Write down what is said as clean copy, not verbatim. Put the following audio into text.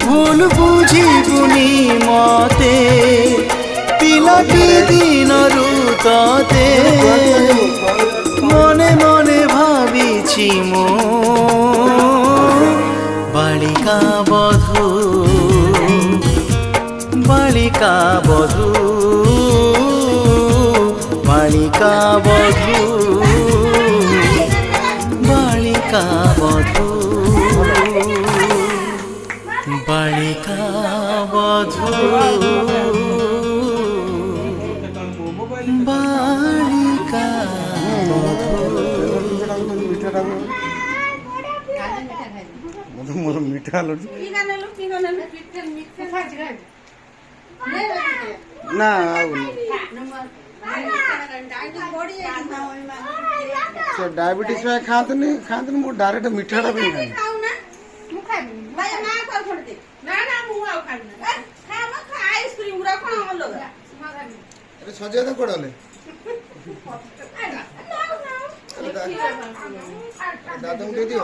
ভুল বুঝিবুনি মতে পিলাটি দিনরু ততে মনে মনে ভাবিছি মো বালিকা বধূ বালিকা বধূ বালিকা বধূ বালিকা বধূ বালিকা বধূ বালিকা মোর মিঠা আলু না ସେ ଡାଇବେଟିସ୍ ପାଇଁ ଖାଆନ୍ତୁନି ମୁଁ ଡାଇରେକ୍ଟ ମିଠାଟା ବି ଖାଏ ସଜେଇ କୁଆଡ଼େ ଗଲେ ଦାଦାଙ୍କୁ ଦେଇଦିଅ